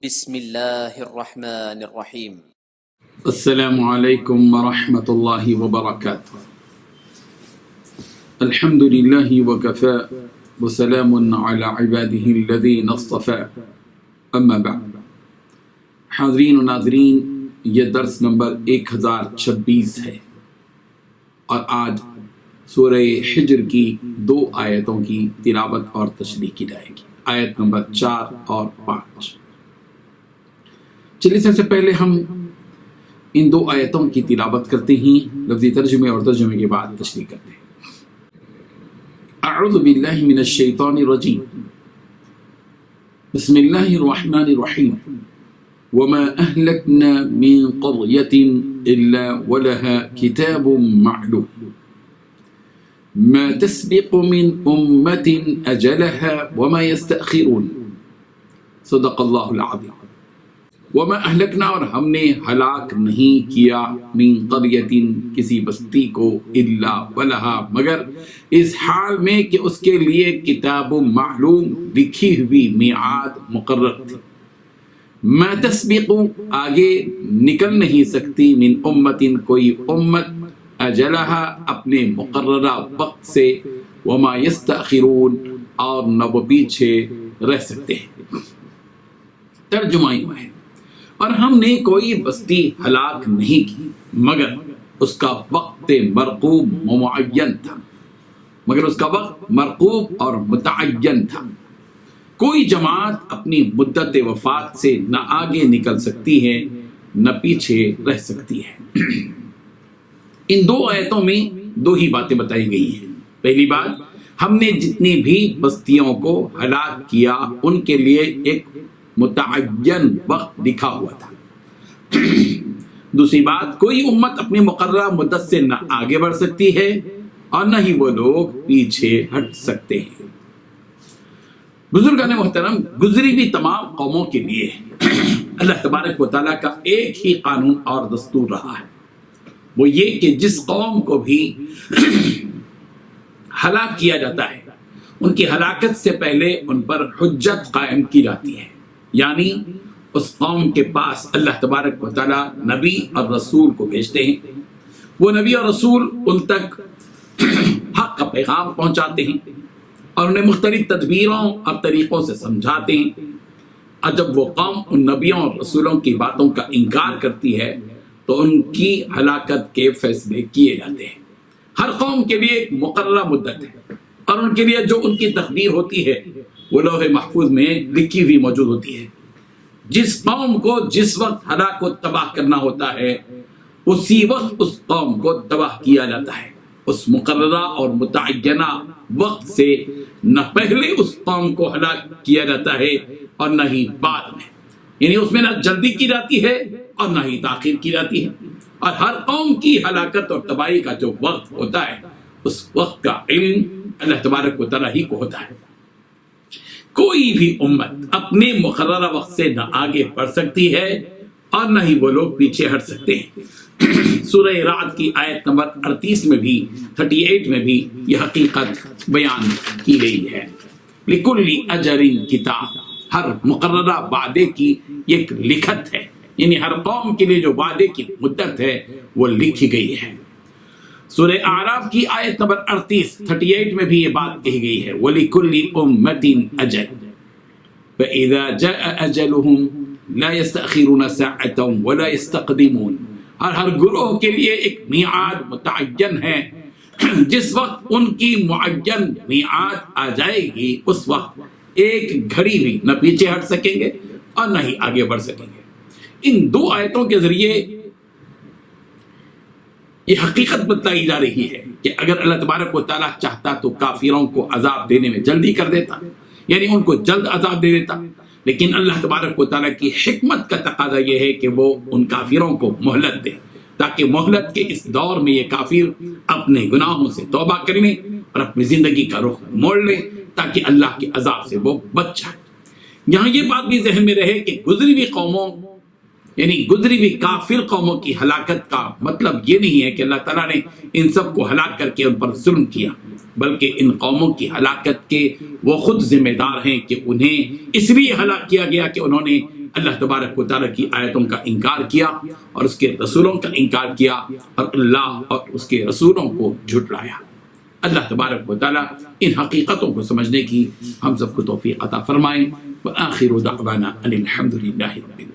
بسم اللہ الرحمن الرحیم۔ السلام علیکم ورحمۃ اللہ وبرکاتہ۔ الحمد للہ وکفی وسلام علی عبادہ الذین اصطفی، اما بعد۔ حاضرین و ناظرین، یہ درس نمبر 1026 ہے اور آج سورہ حجر کی 2 آیتوں کی تلاوت اور تشریح کی جائے گی، آیت نمبر 4 اور 5۔ چلیے سب سے پہلے ہم ان 2 آیتوں کی تلاوت کرتے ہیں، لفظی ترجمے اور ترجمے کے بعد تشریح کرتے ہیں۔ اعوذ باللہ من الشیطان الرجیم، بسم اللہ الرحمن الرحیم۔ وما اہلکنا من قریۃ الا ولها کتاب معلوم ما تسبق من امۃ اجلها وما یستأخرون، صدق اللہ العظیم۔ وما اہلکنا، اور ہم نے ہلاک نہیں کیا، من قریۃ، کسی بستی کو، الا ولها، مگر اس حال میں کہ اس کے لیے کتاب معلوم، لکھی ہوئی میعاد مقرر تھی۔ ما تسبق، آگے نکل نہیں سکتی، من امت، کوئی امت، اجلها، اپنے مقررہ وقت سے، وما یستأخرون، اور نہ وہ پیچھے رہ سکتے ہیں۔ ترجمہ ہوا ہے، اور ہم نے کوئی بستی ہلاک نہیں کی مگر اس کا وقت مرقوب و معین تھا، مگر اس کا وقت مرقوب اور متعین تھا۔ کوئی جماعت اپنی مدت وفات سے نہ آگے نکل سکتی ہے نہ پیچھے رہ سکتی ہے۔ ان 2 آیتوں میں 2 ہی باتیں بتائی گئی ہیں۔ پہلی بات، ہم نے جتنی بھی بستیوں کو ہلاک کیا ان کے لیے ایک متعین وقت لکھا ہوا تھا۔ دوسری بات، کوئی امت اپنی مقررہ مدت سے نہ آگے بڑھ سکتی ہے اور نہ ہی وہ لوگ پیچھے ہٹ سکتے ہیں۔ بزرگان محترم، گزری بھی تمام قوموں کے لیے اللہ تبارک و تعالیٰ کا ایک ہی قانون اور دستور رہا ہے، وہ یہ کہ جس قوم کو بھی ہلاک کیا جاتا ہے ان کی ہلاکت سے پہلے ان پر حجت قائم کی جاتی ہے، یعنی اس قوم کے پاس اللہ تبارک و تعالیٰ نبی اور رسول کو بھیجتے ہیں۔ وہ نبی اور رسول ان تک حق کا پیغام پہنچاتے ہیں اور انہیں مختلف تدبیروں اور طریقوں سے سمجھاتے ہیں، اور جب وہ قوم ان نبیوں اور رسولوں کی باتوں کا انکار کرتی ہے تو ان کی ہلاکت کے فیصلے کیے جاتے ہیں۔ ہر قوم کے لیے ایک مقررہ مدت ہے اور ان کے لیے جو ان کی تقدیر ہوتی ہے وہ لوح محفوظ میں لکھی ہوئی موجود ہوتی ہے۔ جس قوم کو جس وقت ہلاک و تباہ کرنا ہوتا ہے اسی وقت اس قوم کو تباہ کیا جاتا ہے، اس مقررہ اور متعینہ وقت سے نہ پہلے اس قوم کو ہلاک کیا جاتا ہے اور نہ ہی بعد میں، یعنی اس میں نہ جلدی کی جاتی ہے اور نہ ہی تاخیر کی جاتی ہے۔ اور ہر قوم کی ہلاکت اور تباہی کا جو وقت ہوتا ہے اس وقت کا علم اللہ تبارک و تعالیٰ ہی کو ہوتا ہے۔ کوئی بھی امت اپنے مقررہ وقت سے نہ آگے بڑھ سکتی ہے اور نہ ہی وہ لوگ پیچھے ہٹ سکتے ہیں۔ سورہ رعد کی آیت نمبر 38 میں بھی 38 میں بھی یہ حقیقت بیان کی گئی ہے۔ لِكُلِّ أَجَلٍ کتاب، ہر مقررہ وعدے کی ایک لکھت ہے، یعنی ہر قوم کے لیے جو وعدے کی مدت ہے وہ لکھی گئی ہے۔ سورہ اعراف کی آیت نمبر 38 میں بھی یہ بات کہی گئی ہے، وَلِكُلِّ أُمَّةٍ أَجَلٌ فَإِذَا جَاءَ أَجَلُهُمْ لَا يَسْتَأْخِرُونَ سَاعَةً وَلَا يَسْتَقْدِمُونَ، ہر گروہ کے لیے ایک میعاد متعین ہے، جس وقت ان کی معین میعاد آ جائے گی اس وقت ایک گھڑی بھی نہ پیچھے ہٹ سکیں گے اور نہ ہی آگے بڑھ سکیں گے۔ ان 2 آیتوں کے ذریعے یہ حقیقت بتائی جا رہی ہے کہ اگر اللہ تبارک و تعالیٰ چاہتا تو کافروں کو عذاب دینے میں جلدی کر دیتا، یعنی ان کو جلد عذاب دے دیتا، لیکن اللہ تبارک و تعالیٰ کی حکمت کا تقاضا یہ ہے کہ وہ ان کافروں کو مہلت دے، تاکہ مہلت کے اس دور میں یہ کافر اپنے گناہوں سے توبہ کر لیں اور اپنی زندگی کا رخ موڑ لیں، تاکہ اللہ کے عذاب سے وہ بچ جائے۔ یہاں یہ بات بھی ذہن میں رہے کہ گزری ہوئی قوموں، یعنی گزری ہوئی کافر قوموں کی ہلاکت کا مطلب یہ نہیں ہے کہ اللہ تعالیٰ نے ان سب کو ہلاک کر کے ان پر ظلم کیا، بلکہ ان قوموں کی ہلاکت کے وہ خود ذمہ دار ہیں کہ انہیں اس لیے ہلاک کیا گیا کہ انہوں نے اللہ تبارک و تعالیٰ کی آیتوں کا انکار کیا اور اس کے رسولوں کا انکار کیا اور اللہ اور اس کے رسولوں کو جھٹلایا۔ اللہ تبارک و تعالیٰ ان حقیقتوں کو سمجھنے کی ہم سب کو توفیق عطا فرمائے۔ وآخر دعوانا ان الحمد للہ رب العالمین۔